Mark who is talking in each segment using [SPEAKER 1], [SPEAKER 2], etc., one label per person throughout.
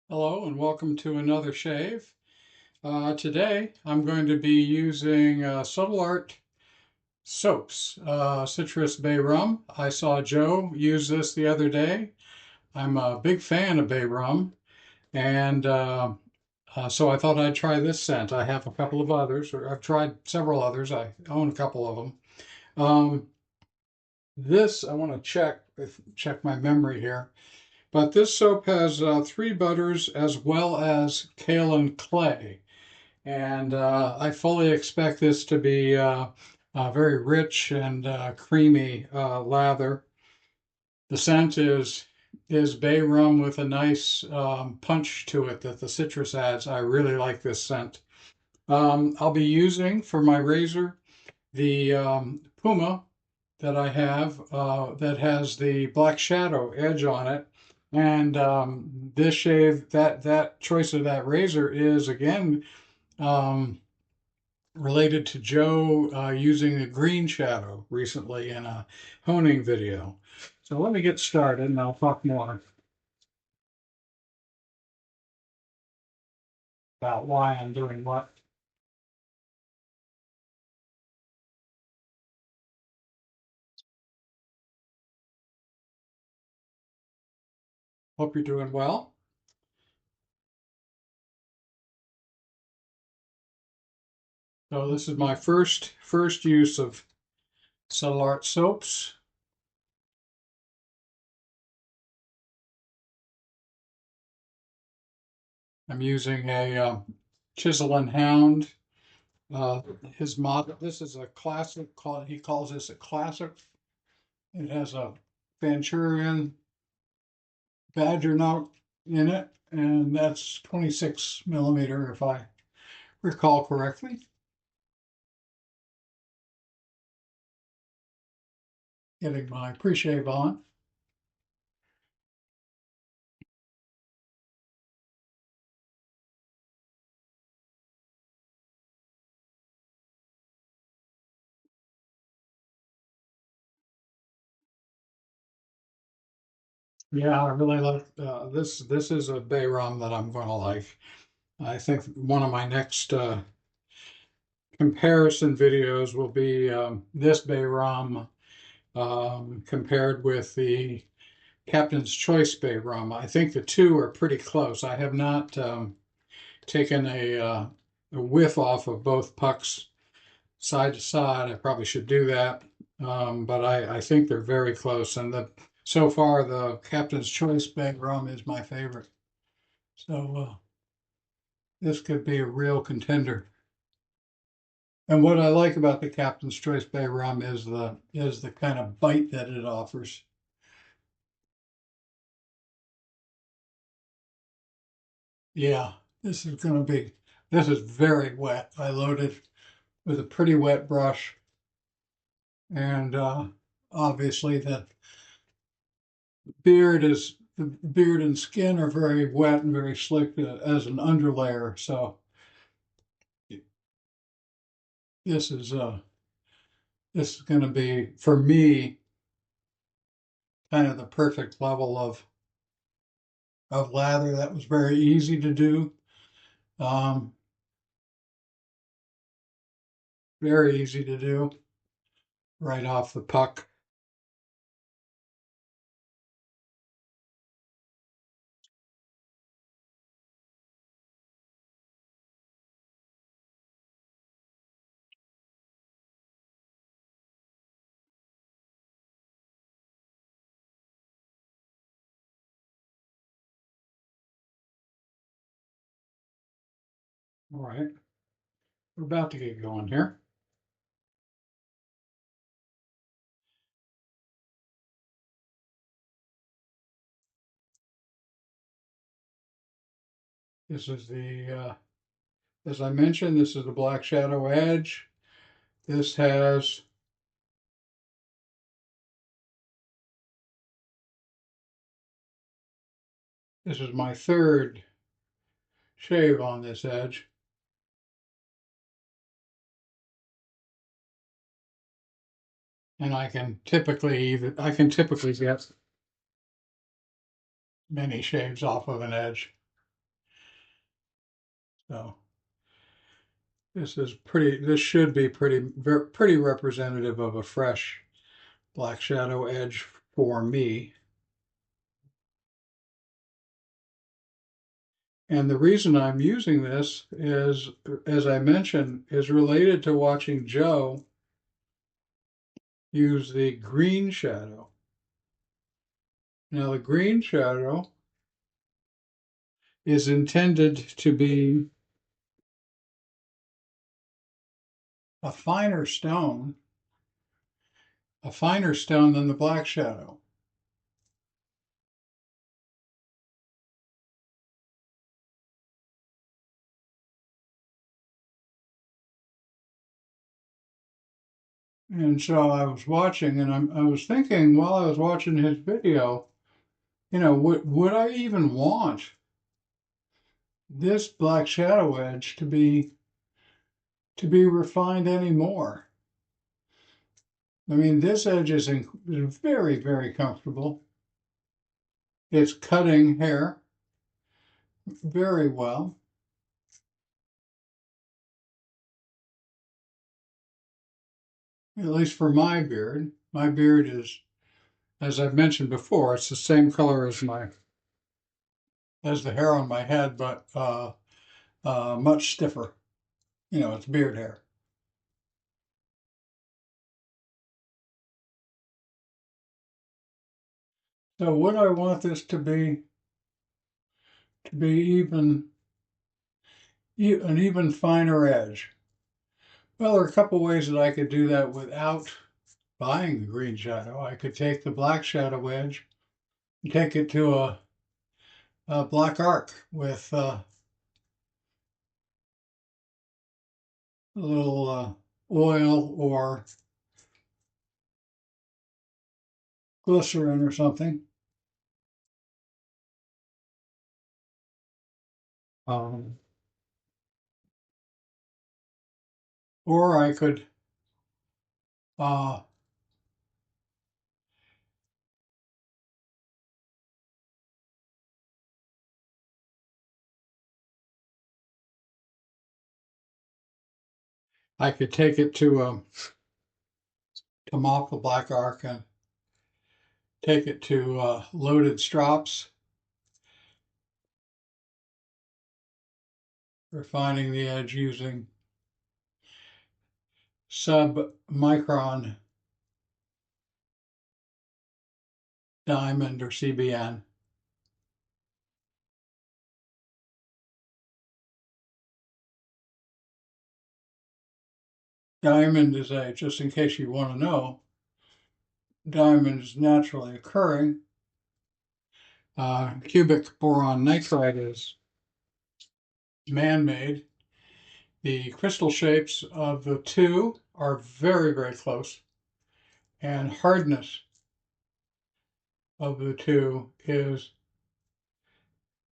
[SPEAKER 1] Hello and welcome to another shave. Today I'm going to be using Subtle Art soaps, citrus bay rum. I saw Joe use this the other day. I'm a big fan of bay rum, and so I thought I'd try this scent. I have a couple of others, or I've tried several others. I own a couple of them. Um, this I want to check my memory here. But this soap has three butters as well as kaolin clay. And I fully expect this to be very rich and creamy lather. The scent is bay rum with a nice punch to it that the citrus adds. I really like this scent. I'll be using for my razor the Puma that I have that has the black shadow edge on it. And this shave, that choice of that razor is again um, related to Joe using a green shadow recently in a honing video. So let me get started and I'll talk more about why I'm doing what. Hope you're doing well. So this is my first use of Subtle Art soaps. I'm using a Chisel and Hound. His model. This is a classic. He calls this a classic. It has a Fanchurian Badger knot in it, and that's 26 millimeter if I recall correctly. Getting my pre-shave on. Yeah, I really like this. This is a bay rum that I'm going to like. I think one of my next comparison videos will be this bay rum compared with the Captain's Choice Bay rum. I think the two are pretty close. I have not taken a whiff off of both pucks side to side. I probably should do that, but I think they're very close. And so far, the Captain's Choice Bay rum is my favorite. So this could be a real contender. And what I like about the Captain's Choice Bay rum is the kind of bite that it offers. Yeah, this is very wet. I loaded with a pretty wet brush, and obviously the beard and skin are very wet and very slick as an underlayer. So this is uh this is going to be for me kind of the perfect level of lather. That was very easy to do. Um, very easy to do right off the puck. All right, we're about to get going here. This is as I mentioned, this is the Black Shadow Edge. This has this is my third shave on this edge. And I can typically get many shaves off of an edge. So this should be pretty representative of a fresh black shadow edge for me. And the reason I'm using this is, as I mentioned, is related to watching Joe use the green shadow. Now the green shadow is intended to be a finer stone than the black shadow. And so I was watching, and I was thinking while I was watching his video, would I even want this black shadow edge to be refined anymore? I mean, this edge is very, very comfortable. It's cutting hair very well. At least for my beard. My beard is, as I've mentioned before, it's the same color as the hair on my head, but much stiffer. It's beard hair. So would I want this to be even an even finer edge? Well, there are a couple ways that I could do that without buying the green shadow. I could take the black shadow edge and take it to a black arc with a little oil or glycerin or something. Um, or uh, I could take it to mop the black arc and take it to loaded strops, refining the edge using sub-micron diamond or CBN. Diamond is just in case you want to know, diamond is naturally occurring. Cubic boron nitride is man-made. The crystal shapes of the two are very, very close, and hardness of the two is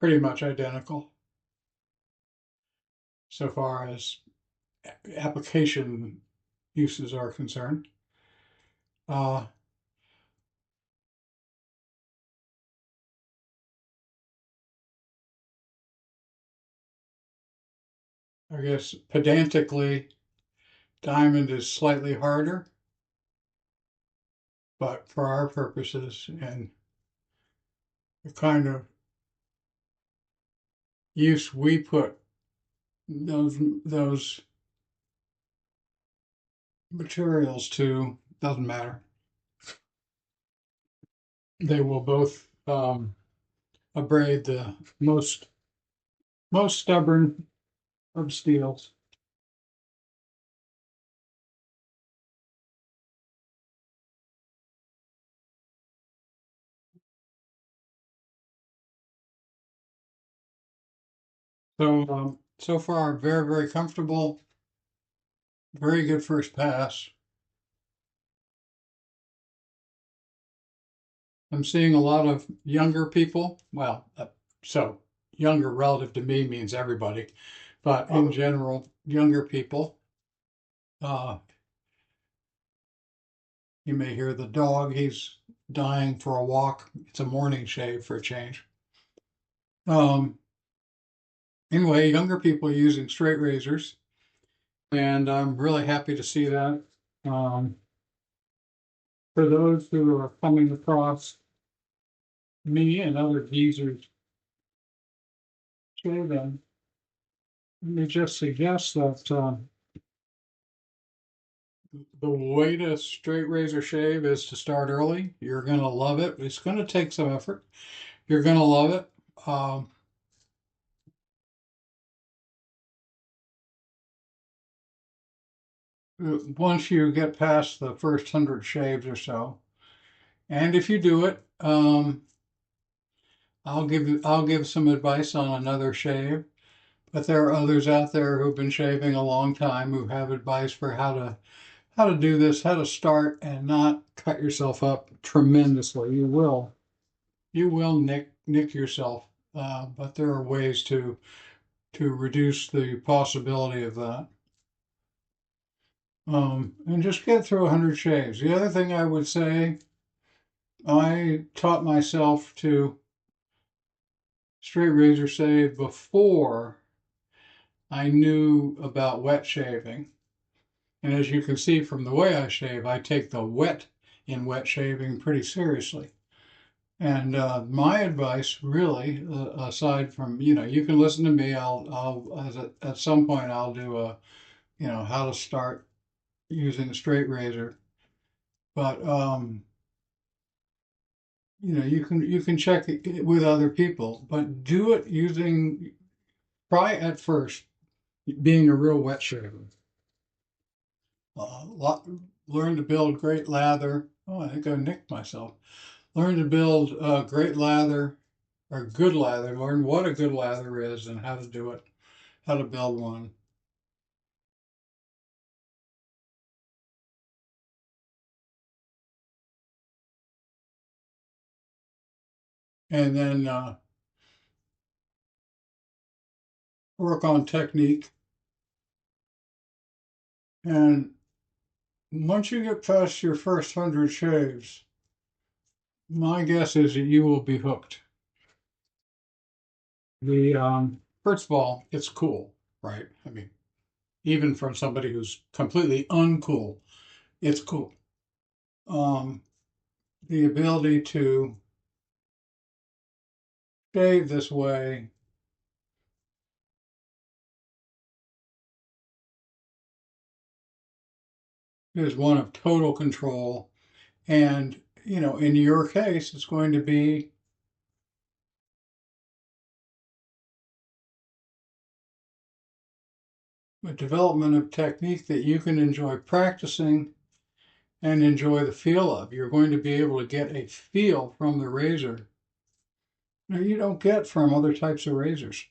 [SPEAKER 1] pretty much identical so far as application uses are concerned. Uh, I guess pedantically, diamond is slightly harder, but for our purposes and the kind of use we put those materials to, doesn't matter. They will both abrade the most stubborn of steels. So far, very, very comfortable. Very good first pass. I'm seeing a lot of younger people. Well, so younger relative to me means everybody, but in general, younger people. Uh, you may hear the dog. He's dying for a walk. It's a morning shave for a change. Um, Anyway, younger people using straight razors, and I'm really happy to see that. Um, for those who are coming across me and other geezers shaving, let me just suggest that the way to straight razor shave is to start early. You're going to love it. It's going to take some effort. You're going to love it. Um, Once you get past the first 100 shaves or so, and if you do it, I'll give some advice on another shave. But there are others out there who've been shaving a long time who have advice for how to do this, how to start and not cut yourself up tremendously. You will nick yourself, but there are ways to reduce the possibility of that. And just get through 100 shaves. The other thing I would say, I taught myself to straight razor shave before I knew about wet shaving. And as you can see from the way I shave, I take the wet in wet shaving pretty seriously. And my advice, really, aside from, you can listen to me. At some point, I'll do how to start using a straight razor. But you can check it with other people, but do it using. Try at first being a real wet shaver. Learn to build great lather. Oh, I think I nicked myself. Learn to build great lather or good lather. Learn what a good lather is and how to do it, how to build one. And then work on technique. And once you get past your first 100 shaves, my guess is that you will be hooked. The First of all, it's cool, right? I mean, even from somebody who's completely uncool, it's cool. Um, the ability to shave this way is one of total control. And, in your case, it's going to be a development of technique that you can enjoy practicing and enjoy the feel of. You're going to be able to get a feel from the razor that you don't get from other types of razors.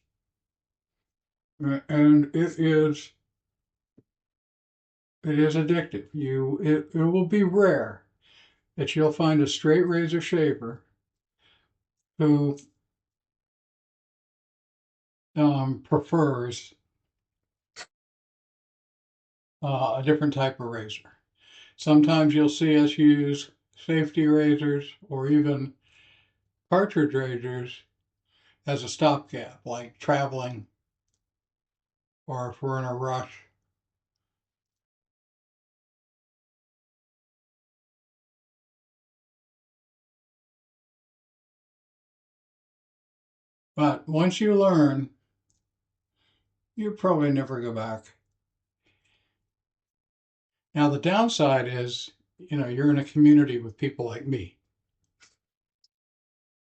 [SPEAKER 1] And it is addictive. It will be rare that you'll find a straight razor shaver who prefers a different type of razor. Sometimes you'll see us use safety razors or even cartridge razors as a stopgap, like traveling or if we're in a rush. But once you learn, you probably never go back. Now, the downside is, you're in a community with people like me,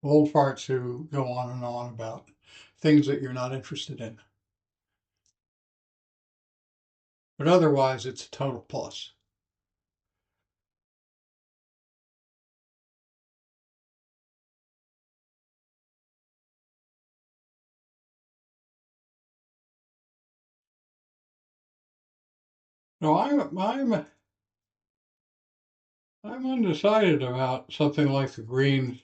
[SPEAKER 1] old farts who go on about things that you're not interested in. But otherwise, it's a total plus. No, I'm undecided about something like the green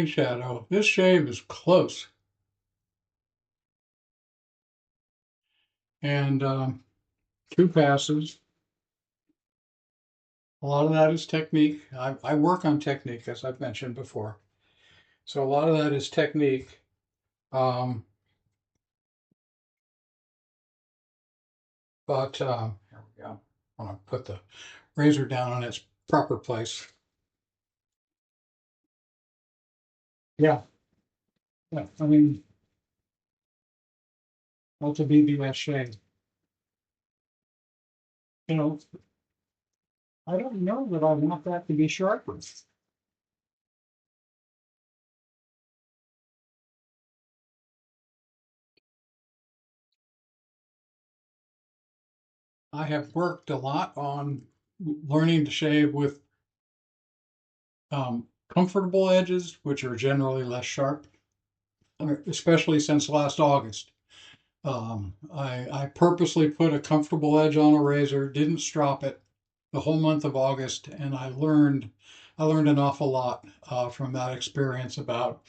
[SPEAKER 1] shadow. This shave is close, and two passes. A lot of that is technique. I work on technique, as I've mentioned before. So a lot of that is technique. Um, But here we go. I want to put the razor down in its proper place. Yeah, yeah. I mean, that's a BBS shave. You know, I don't know that I want that to be sharper. I have worked a lot on learning to shave with comfortable edges, which are generally less sharp, especially since last August. I purposely put a comfortable edge on a razor, didn't strop it the whole month of August, and I learned an awful lot from that experience about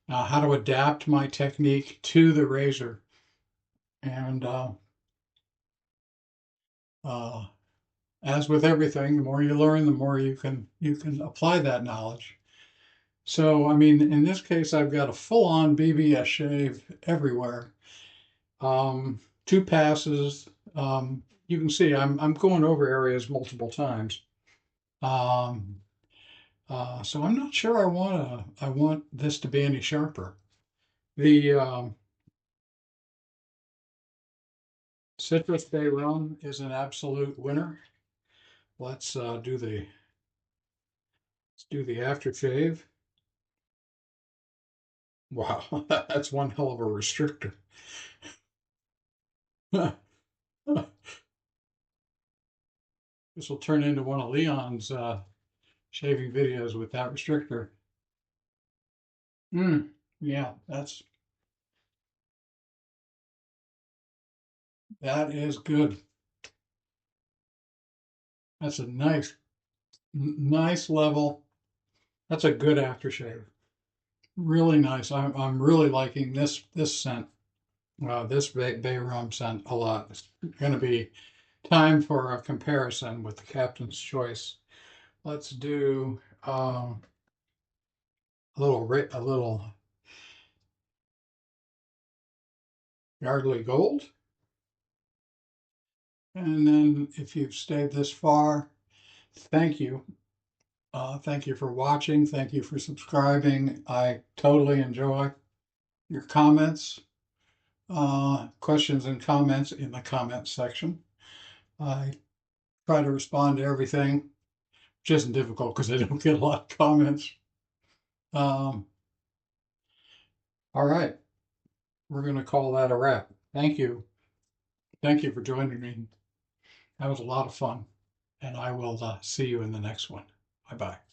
[SPEAKER 1] how to adapt my technique to the razor. And uh, as with everything, the more you learn, the more you can apply that knowledge. So, I mean, in this case, I've got a full-on BBS shave everywhere. Two passes. You can see I'm going over areas multiple times. Um, so I'm not sure I want this to be any sharper. The Citrus Bay Rum is an absolute winner. Let's do the aftershave. Wow, that's one hell of a restrictor. This will turn into one of Leon's shaving videos with that restrictor. Yeah, that is good. That's a nice level. That's a good aftershave. Really nice. I'm really liking this scent. This bay rum scent a lot. It's going to be time for a comparison with the Captain's Choice. Let's do a little Yardley Gold. And then if you've stayed this far, thank you. Thank you for watching. Thank you for subscribing. I totally enjoy your comments, questions and comments in the comment section. I try to respond to everything, which isn't difficult because I don't get a lot of comments. Um, all right, we're going to call that a wrap. Thank you. Thank you for joining me. That was a lot of fun, and I will see you in the next one. Bye bye.